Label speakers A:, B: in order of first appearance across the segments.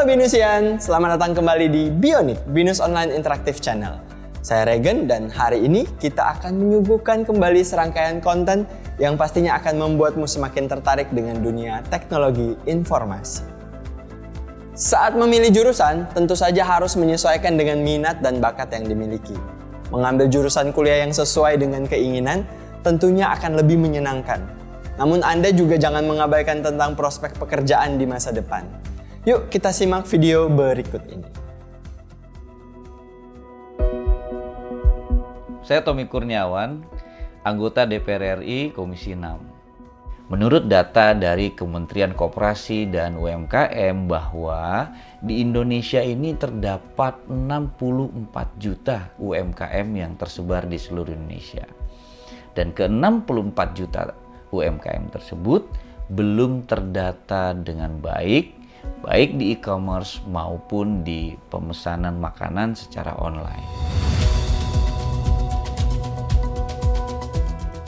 A: Halo Binusian, selamat datang kembali di Bionit, Binus Online Interactive Channel. Saya Regen dan hari ini kita akan menyuguhkan kembali serangkaian konten yang pastinya akan membuatmu semakin tertarik dengan dunia teknologi informasi. Saat memilih jurusan, tentu saja harus menyesuaikan dengan minat dan bakat yang dimiliki. Mengambil jurusan kuliah yang sesuai dengan keinginan tentunya akan lebih menyenangkan. Namun Anda juga jangan mengabaikan tentang prospek pekerjaan di masa depan. Yuk kita simak video berikut ini.
B: Saya Tommy Kurniawan, anggota DPR RI Komisi 6. Menurut data dari Kementerian Koperasi dan UMKM bahwa di Indonesia ini terdapat 64 juta UMKM yang tersebar di seluruh Indonesia. Dan ke-64 juta UMKM tersebut belum terdata dengan baik di e-commerce maupun di pemesanan makanan secara online.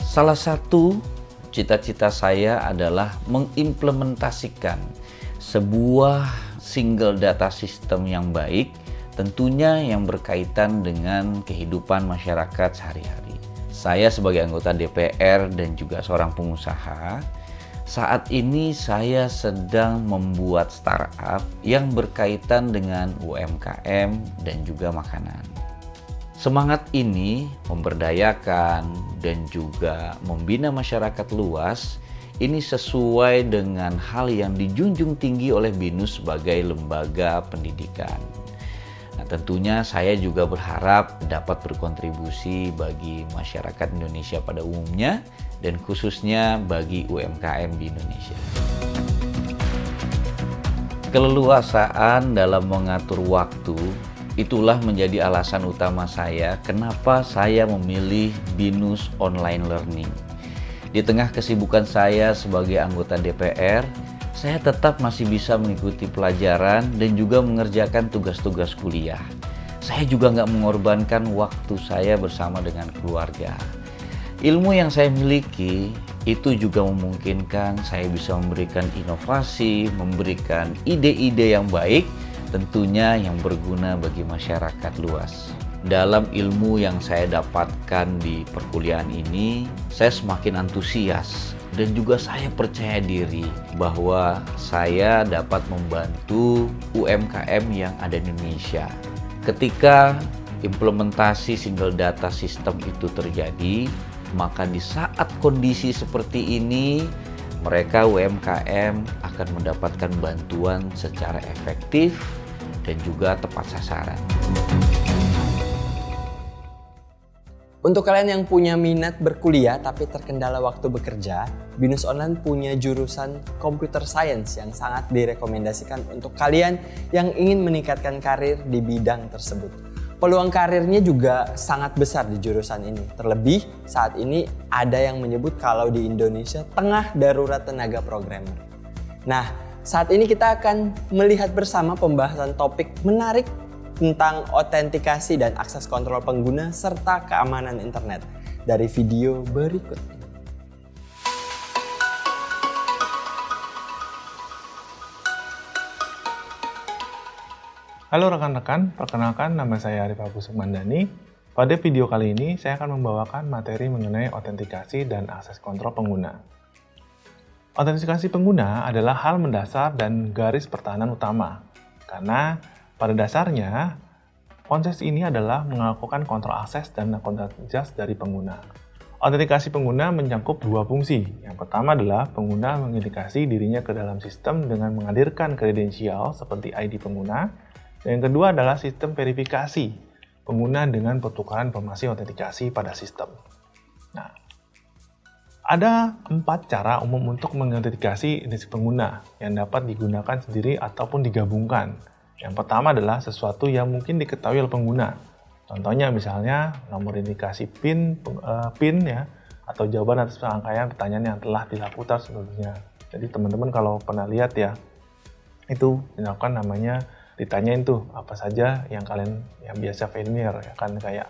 B: Salah satu cita-cita saya adalah mengimplementasikan sebuah single data system yang baik, tentunya yang berkaitan dengan kehidupan masyarakat sehari-hari. Saya sebagai anggota DPR dan juga seorang pengusaha, saat ini saya sedang membuat startup yang berkaitan dengan UMKM dan juga makanan. Semangat ini memberdayakan dan juga membina masyarakat luas ini sesuai dengan hal yang dijunjung tinggi oleh BINUS sebagai lembaga pendidikan. Nah, tentunya saya juga berharap dapat berkontribusi bagi masyarakat Indonesia pada umumnya dan khususnya bagi UMKM di Indonesia. Keleluasaan dalam mengatur waktu itulah menjadi alasan utama saya kenapa saya memilih BINUS Online Learning. Di tengah kesibukan saya sebagai anggota DPR, saya tetap masih bisa mengikuti pelajaran dan juga mengerjakan tugas-tugas kuliah. Saya juga nggak mengorbankan waktu saya bersama dengan keluarga. Ilmu yang saya miliki itu juga memungkinkan saya bisa memberikan inovasi, memberikan ide-ide yang baik, tentunya yang berguna bagi masyarakat luas. Dalam ilmu yang saya dapatkan di perkuliahan ini, saya semakin antusias dan juga saya percaya diri bahwa saya dapat membantu UMKM yang ada di Indonesia. Ketika implementasi single data system itu terjadi, maka di saat kondisi seperti ini, mereka UMKM akan mendapatkan bantuan secara efektif dan juga tepat sasaran.
A: Untuk kalian yang punya minat berkuliah tapi terkendala waktu bekerja, BINUS Online punya jurusan Computer Science yang sangat direkomendasikan untuk kalian yang ingin meningkatkan karir di bidang tersebut. Peluang karirnya juga sangat besar di jurusan ini. Terlebih saat ini ada yang menyebut kalau di Indonesia tengah darurat tenaga programmer. Nah, saat ini kita akan melihat bersama pembahasan topik menarik tentang autentikasi dan akses kontrol pengguna serta keamanan internet dari video berikut.
C: Halo rekan-rekan, perkenalkan nama saya Arif Agus Sukmandani. Pada video kali ini saya akan membawakan materi mengenai autentikasi dan akses kontrol pengguna. Autentikasi pengguna adalah hal mendasar dan garis pertahanan utama, karena pada dasarnya konsep ini adalah melakukan kontrol akses dan akuntabilitas dari pengguna. Autentikasi pengguna mencakup dua fungsi. Yang pertama adalah pengguna mengidentifikasi dirinya ke dalam sistem dengan menghadirkan kredensial seperti ID pengguna. Dan yang kedua adalah sistem verifikasi pengguna dengan pertukaran informasi autentikasi pada sistem. Nah, ada 4 cara umum untuk mengautentikasi identitas pengguna yang dapat digunakan sendiri ataupun digabungkan. Yang pertama adalah sesuatu yang mungkin diketahui oleh pengguna. Contohnya misalnya nomor indikasi PIN ya, atau jawaban atas rangkaian pertanyaan yang telah dilakukan sebelumnya. Jadi teman-teman kalau pernah lihat ya, itu dilakukan namanya ditanyain tuh apa saja yang kalian yang biasa familiar ya kan, kayak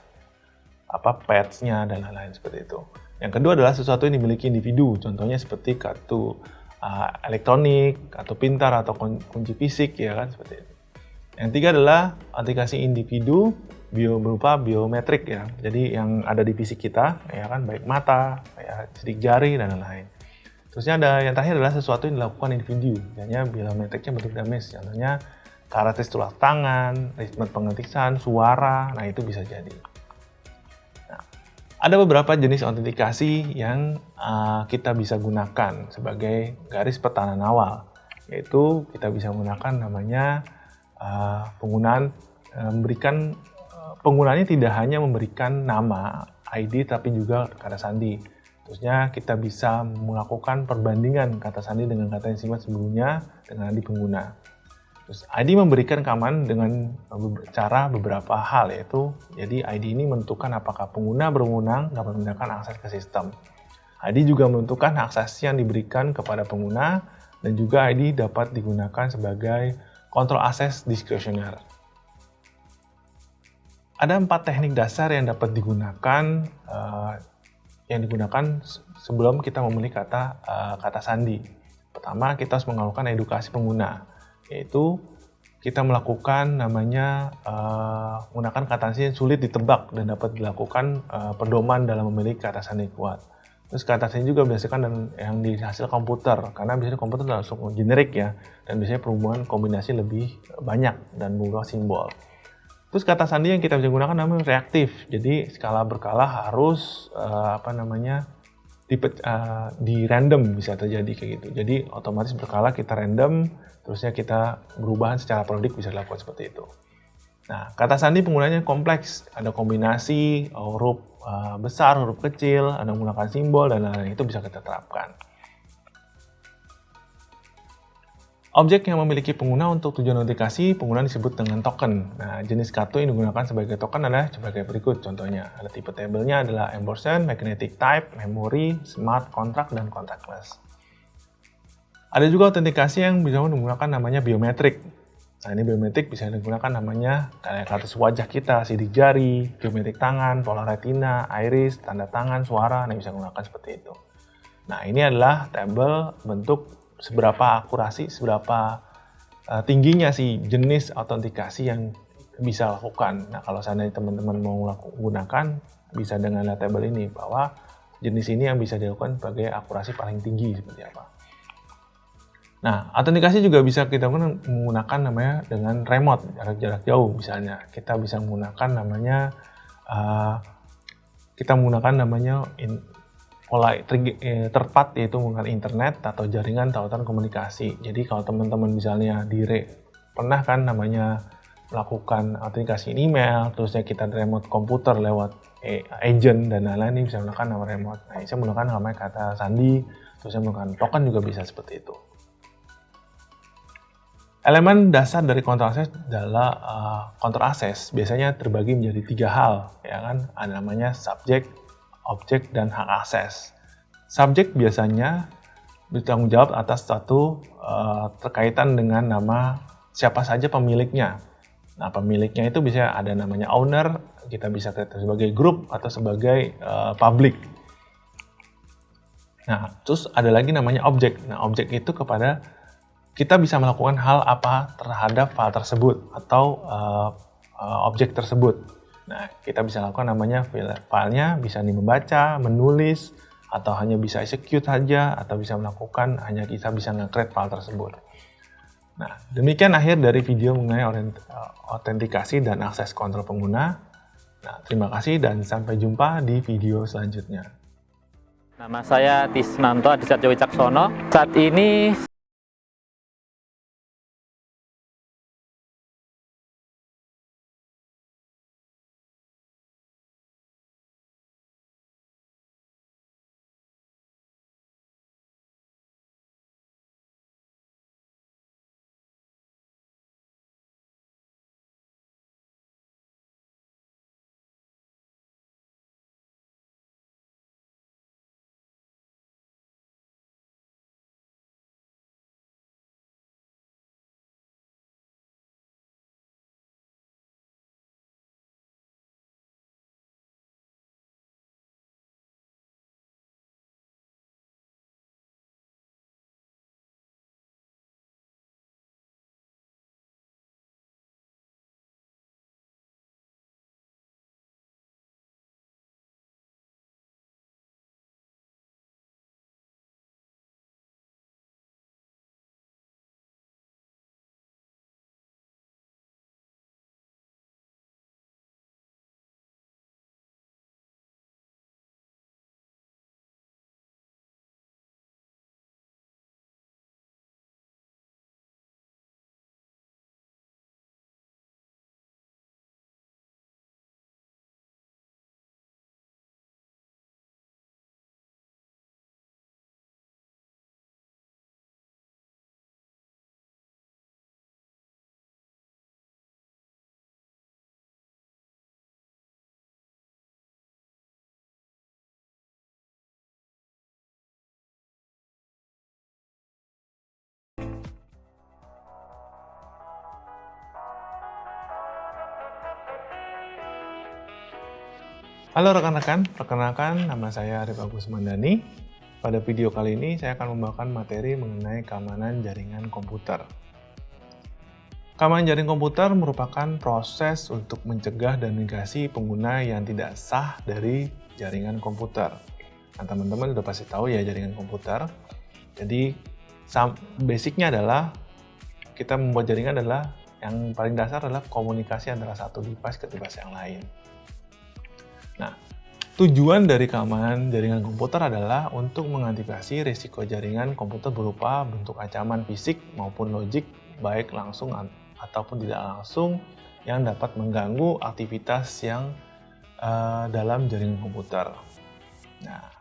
C: apa pads-nya dan lain-lain seperti itu. Yang kedua adalah sesuatu yang dimiliki individu, contohnya seperti kartu elektronik, kartu pintar atau kunci fisik ya kan seperti itu. Yang tiga adalah autentikasi individu berupa biometrik ya. Jadi yang ada di fisik kita, ya kan, baik mata, ya, sidik jari dan lain-lain. Terusnya ada yang terakhir adalah sesuatu yang dilakukan individu, misalnya biometriknya bentuk dinamis, contohnya karakteristik tulang tangan, ritme pengetikan, suara, nah itu bisa jadi. Nah, ada beberapa jenis autentikasi yang kita bisa gunakan sebagai garis pertahanan awal, yaitu kita bisa menggunakan namanya penggunaan penggunaannya tidak hanya memberikan nama ID tapi juga kata sandi. Terusnya kita bisa melakukan perbandingan kata sandi dengan kata yang simat sebelumnya dengan ID pengguna. Terus ID memberikan keamanan dengan cara beberapa hal, yaitu jadi ID ini menentukan apakah pengguna berwenang dapat menggunakan akses ke sistem. ID juga menentukan akses yang diberikan kepada pengguna dan juga ID dapat digunakan sebagai kontrol akses diskresioner. Ada 4 teknik dasar yang dapat digunakan sebelum kita memilih kata sandi. Pertama, kita harus melakukan edukasi pengguna, yaitu kita melakukan menggunakan kata sandi yang sulit ditebak dan dapat dilakukan pedoman dalam memilih kata sandi kuat. Terus kata sandi juga berdasarkan yang dihasil komputer, karena biasanya komputer langsung generik ya, dan biasanya perhubungan kombinasi lebih banyak dan berupa simbol. Terus kata sandi yang kita bisa gunakan namanya reaktif, jadi skala berkala harus di random bisa terjadi kayak gitu. Jadi otomatis berkala kita random, terusnya kita berubahan secara periodik bisa dilakukan seperti itu. Nah, kata sandi penggunaannya kompleks, ada kombinasi huruf besar, huruf kecil, ada menggunakan simbol dan lain-lain, itu bisa kita terapkan. Objek yang memiliki pengguna untuk tujuan autentikasi, pengguna disebut dengan token. Nah, jenis kartu yang digunakan sebagai token adalah sebagai berikut contohnya. Ada tipe tabelnya adalah embossed, magnetic type, memory, smart contract, dan contactless. Ada juga autentikasi yang bisa menggunakan namanya biometrik. Nah, ini biometrik bisa digunakan namanya kayak kartu wajah kita, sidik jari, biometrik tangan, pola retina, iris, tanda tangan, suara, nah bisa menggunakan seperti itu. Nah, ini adalah tabel bentuk seberapa akurasi, seberapa tingginya sih jenis autentikasi yang bisa lakukan. Nah, kalau seandainya teman-teman mau gunakan, bisa dengan tabel ini, bahwa jenis ini yang bisa dilakukan sebagai akurasi paling tinggi seperti apa. Nah, autentikasi juga bisa kita menggunakan namanya dengan remote, jarak jauh misalnya. Kita bisa menggunakan namanya, pola third party, yaitu menggunakan internet atau jaringan tautan komunikasi. Jadi kalau teman-teman misalnya pernah kan namanya melakukan autentikasi email, terusnya kita remote komputer lewat agent dan lain-lain, ini bisa menggunakan nama remote. Nah, bisa menggunakan namanya kata sandi, terusnya menggunakan token juga bisa seperti itu. Elemen dasar dari kontrol akses adalah kontrol akses biasanya terbagi menjadi 3 hal, ya kan? Ada namanya subjek, objek, dan hak akses. Subjek biasanya bertanggung jawab atas suatu terkaitan dengan nama siapa saja pemiliknya. Nah, pemiliknya itu bisa ada namanya owner, kita bisa katakan sebagai grup atau sebagai public. Nah, terus ada lagi namanya objek. Nah, objek itu kita bisa melakukan hal apa terhadap file tersebut atau objek tersebut. Nah, kita bisa lakukan namanya filenya bisa membaca, menulis, atau hanya bisa execute saja, atau bisa melakukan hanya kita bisa nge-create file tersebut. Nah, demikian akhir dari video mengenai autentikasi dan akses kontrol pengguna. Nah, terima kasih dan sampai jumpa di video selanjutnya.
D: Nama saya Tisnanto Adisatyo Wicaksono. Saat ini
C: Halo rekan-rekan, perkenalkan nama saya Arif Agus Mandani. Pada video kali ini saya akan membawakan materi mengenai keamanan jaringan komputer. Keamanan jaringan komputer merupakan proses untuk mencegah dan migrasi pengguna yang tidak sah dari jaringan komputer. Nah, teman-teman udah pasti tahu ya jaringan komputer. Jadi, basicnya adalah kita membuat jaringan adalah yang paling dasar adalah komunikasi antara satu device ke device yang lain. Nah, tujuan dari keamanan jaringan komputer adalah untuk mengantisipasi risiko jaringan komputer berupa bentuk ancaman fisik maupun logik, baik langsung ataupun tidak langsung, yang dapat mengganggu aktivitas yang dalam jaringan komputer. Nah,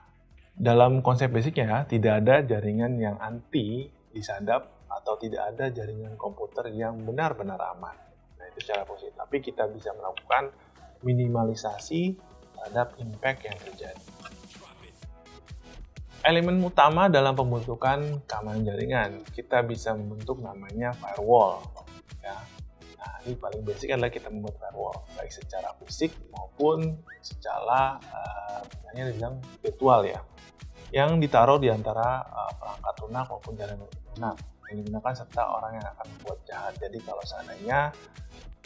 C: dalam konsep basicnya, tidak ada jaringan yang anti disadap atau tidak ada jaringan komputer yang benar-benar aman. Nah, itu secara positif. Tapi kita bisa melakukan minimalisasi terhadap impact yang terjadi. Elemen utama dalam pembentukan keamanan jaringan, kita bisa membentuk namanya firewall. Ya. Nah, ini paling basic adalah kita membuat firewall, baik secara fisik maupun secara misalnya dibilang virtual ya, yang ditaruh di antara perangkat lunak maupun jaringan lunak yang digunakan serta orang yang akan membuat jahat. Jadi kalau seandainya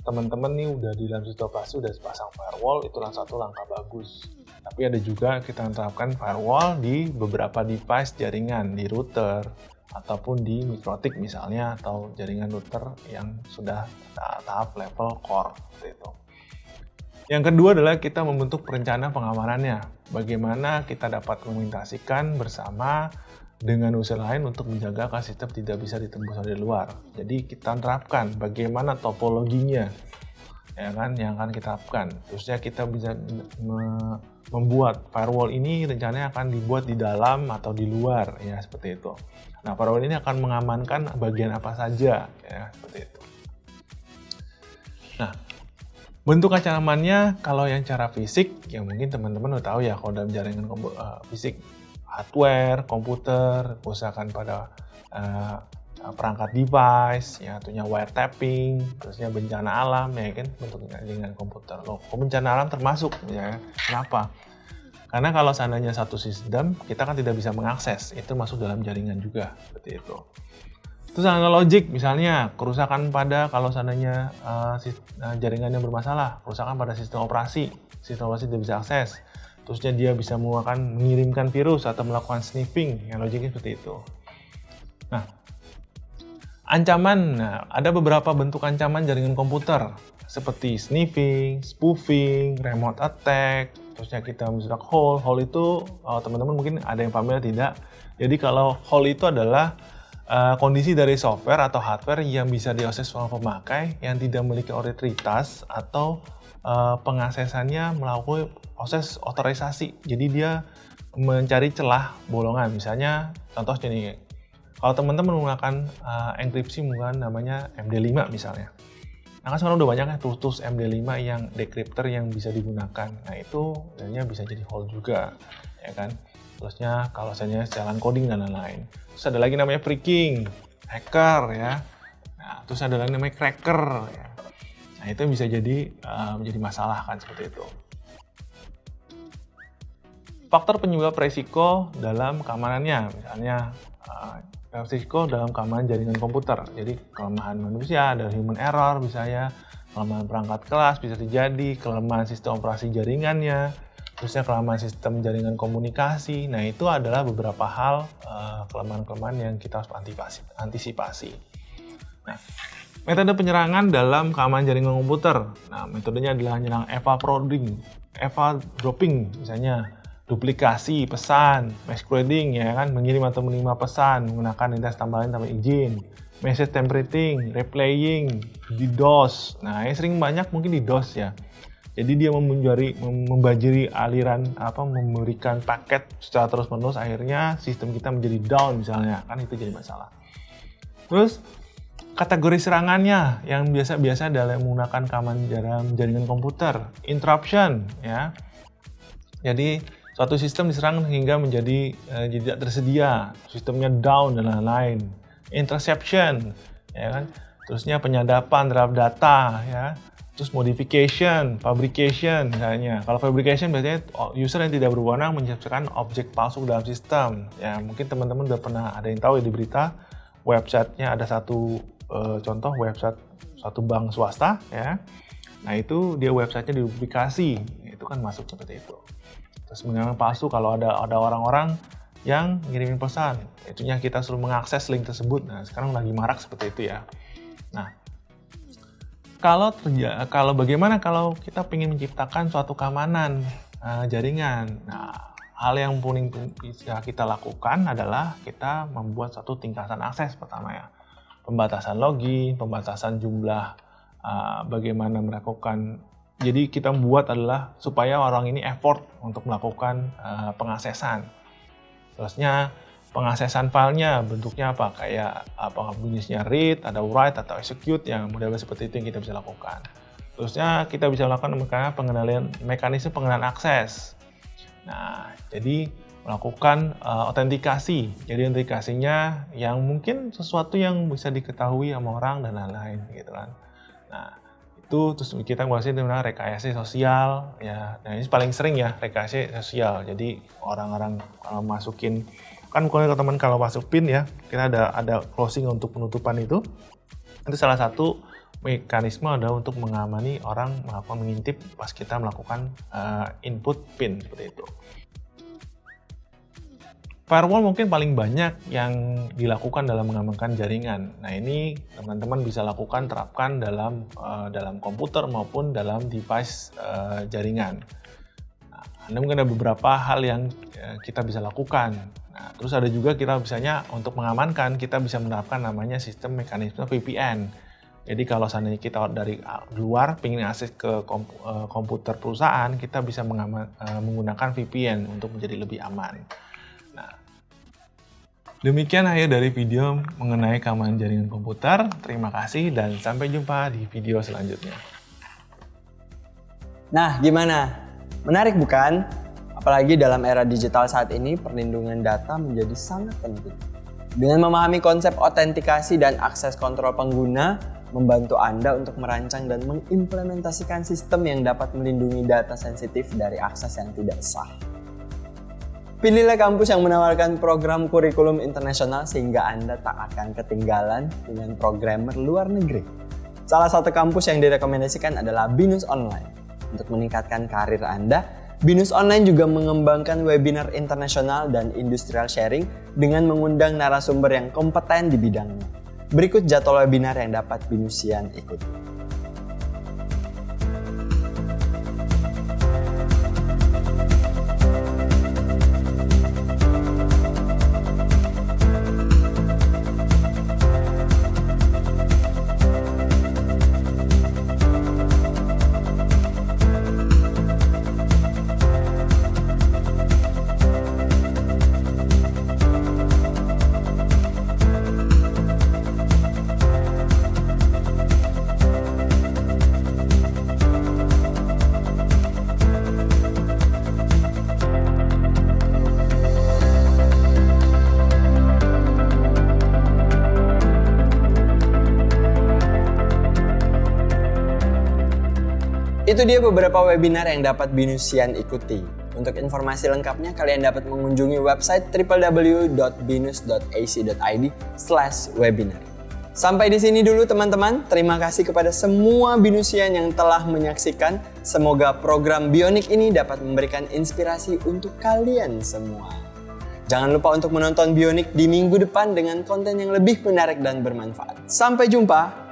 C: teman-teman nih udah di dalam sistem operasi udah pasang firewall, itulah satu langkah bagus. Tapi ada juga kita terapkan firewall di beberapa device jaringan, di router ataupun di mikrotik misalnya, atau jaringan router yang sudah tahap level core seperti itu. Yang kedua adalah kita membentuk perencanaan pengamanannya. Bagaimana kita dapat mengimplementasikan bersama dengan usaha lain untuk menjaga agar sistem tidak bisa ditembus dari luar. Jadi kita terapkan bagaimana topologinya, ya kan, yang akan kita terapkan. Terusnya kita bisa membuat firewall ini rencananya akan dibuat di dalam atau di luar, ya seperti itu. Nah, firewall ini akan mengamankan bagian apa saja, ya seperti itu. Nah, bentuk ancamannya kalau yang cara fisik, ya mungkin teman-teman udah tahu ya kalau dalam jaringan fisik, hardware, komputer, kerusakan pada perangkat device, ya tentunya wiretapping, terusnya bencana alam, ya kan, bentuk jaringan komputer. Loh, bencana alam termasuk, ya. Kenapa? Karena kalau seandainya satu sistem, kita kan tidak bisa mengakses, itu masuk dalam jaringan juga, seperti itu. Terus logik, misalnya kerusakan pada kalau seandainya jaringannya bermasalah, kerusakan pada sistem operasi tidak bisa akses. Terusnya dia bisa mengirimkan virus atau melakukan sniffing, yang logiknya seperti itu. Nah, ancaman, ada beberapa bentuk ancaman jaringan komputer, seperti sniffing, spoofing, remote attack, terusnya kita mencetak hole. Hole itu, teman-teman mungkin ada yang familiar tidak? Jadi kalau hole itu adalah kondisi dari software atau hardware yang bisa diakses oleh pemakai yang tidak memiliki otoritas atau pengaksesannya melalui proses otorisasi. Jadi dia mencari celah bolongan. Misalnya contohnya nih, kalau teman-teman menggunakan enkripsi menggunakan namanya MD5 misalnya. Nah kan sekarang udah banyak ya tools MD5 yang decryptor yang bisa digunakan. Nah itu sebenarnya bisa jadi hole juga, ya kan. Terusnya kalau misalnya jalan coding dan lain-lain. Terus ada lagi namanya phreaking, hacker ya. Nah terus ada lagi namanya cracker ya. Nah itu bisa jadi menjadi masalah kan seperti itu. Faktor penyebab resiko dalam keamanannya, misalnya resiko dalam keamanan jaringan komputer. Jadi kelemahan manusia, ada human error misalnya, kelemahan perangkat kelas bisa terjadi, kelemahan sistem operasi jaringannya, terusnya kelemahan sistem jaringan komunikasi. Nah itu adalah beberapa hal kelemahan-kelemahan yang kita harus antisipasi. Nah, metode penyerangan dalam keamanan jaringan komputer. Nah, metodenya adalah menyerang eval dropping, misalnya duplikasi pesan, masquerading, ya kan, mengirim atau menerima pesan menggunakan identitas tambahan tanpa izin, message templating, replaying, DDoS. Nah, yang sering banyak mungkin DDoS ya. Jadi dia membajiri aliran memberikan paket secara terus-menerus, akhirnya sistem kita menjadi down misalnya, kan itu jadi masalah. Terus kategori serangannya yang biasa dalam menggunakan keamanan jaringan komputer, interruption ya. Jadi suatu sistem diserang hingga menjadi tidak tersedia, sistemnya down dan lain-lain. Interception, ya kan? Terusnya penyadapan terhadap data, ya. Terus modification, fabrication misalnya. Kalau fabrication biasanya user yang tidak berwenang menciptakan objek palsu dalam sistem. Ya mungkin teman-teman udah pernah ada yang tahu ya di berita, websitenya ada satu contoh website satu bank swasta ya. Nah itu dia websitenya dipublikasi, itu kan masuk seperti itu. Terus menggunakan palsu kalau ada orang-orang yang ngirimin pesan, itunya kita suruh mengakses link tersebut. Nah sekarang lagi marak seperti itu ya. Nah kalau bagaimana kalau kita ingin menciptakan suatu keamanan jaringan? Nah, hal yang paling bisa kita lakukan adalah kita membuat satu tingkatan akses pertama ya. Pembatasan login, pembatasan jumlah, bagaimana melakukan. Jadi kita buat adalah supaya orang ini effort untuk melakukan pengaksesan. Terusnya pengaksesan filenya bentuknya apa, kayak apa jenisnya read, ada write atau execute, yang model seperti itu yang kita bisa lakukan. Terusnya kita bisa melakukan mekanisme pengenalan akses. Nah, jadi melakukan autentikasi. Jadi autentikasinya yang mungkin sesuatu yang bisa diketahui sama orang dan lain-lain gitu kan. Nah, itu terus kita nguasain tentang rekayasa sosial ya. Nah, ini paling sering ya rekayasa sosial. Jadi orang-orang kalau masukin kan teman kalau masuk PIN ya, kita ada closing untuk penutupan itu salah satu mekanisme adalah untuk mengamani orang melakukan mengintip pas kita melakukan input PIN seperti itu. Firewall mungkin paling banyak yang dilakukan dalam mengamankan jaringan. Nah ini teman-teman bisa lakukan, terapkan dalam komputer maupun dalam device jaringan. Nah, Anda mungkin ada beberapa hal yang kita bisa lakukan. Nah, terus ada juga kita misalnya untuk mengamankan, kita bisa menerapkan namanya sistem mekanisme VPN. Jadi kalau seandainya kita dari luar ingin akses ke komputer perusahaan, kita bisa menggunakan VPN untuk menjadi lebih aman. Nah, demikian akhir dari video mengenai keamanan jaringan komputer. Terima kasih dan sampai jumpa di video selanjutnya.
A: Nah, gimana? Menarik bukan? Apalagi dalam era digital saat ini, perlindungan data menjadi sangat penting. Dengan memahami konsep autentikasi dan akses kontrol pengguna, membantu Anda untuk merancang dan mengimplementasikan sistem yang dapat melindungi data sensitif dari akses yang tidak sah. Pilihlah kampus yang menawarkan program kurikulum internasional sehingga Anda tak akan ketinggalan dengan programmer luar negeri. Salah satu kampus yang direkomendasikan adalah Binus Online. Untuk meningkatkan karir Anda, Binus Online juga mengembangkan webinar internasional dan industrial sharing dengan mengundang narasumber yang kompeten di bidangnya. Berikut jadwal webinar yang dapat Binusian ikuti. Itu dia beberapa webinar yang dapat Binusian ikuti. Untuk informasi lengkapnya, kalian dapat mengunjungi website www.binus.ac.id/webinar. Sampai di sini dulu teman-teman. Terima kasih kepada semua Binusian yang telah menyaksikan. Semoga program Bionic ini dapat memberikan inspirasi untuk kalian semua. Jangan lupa untuk menonton Bionic di minggu depan dengan konten yang lebih menarik dan bermanfaat. Sampai jumpa!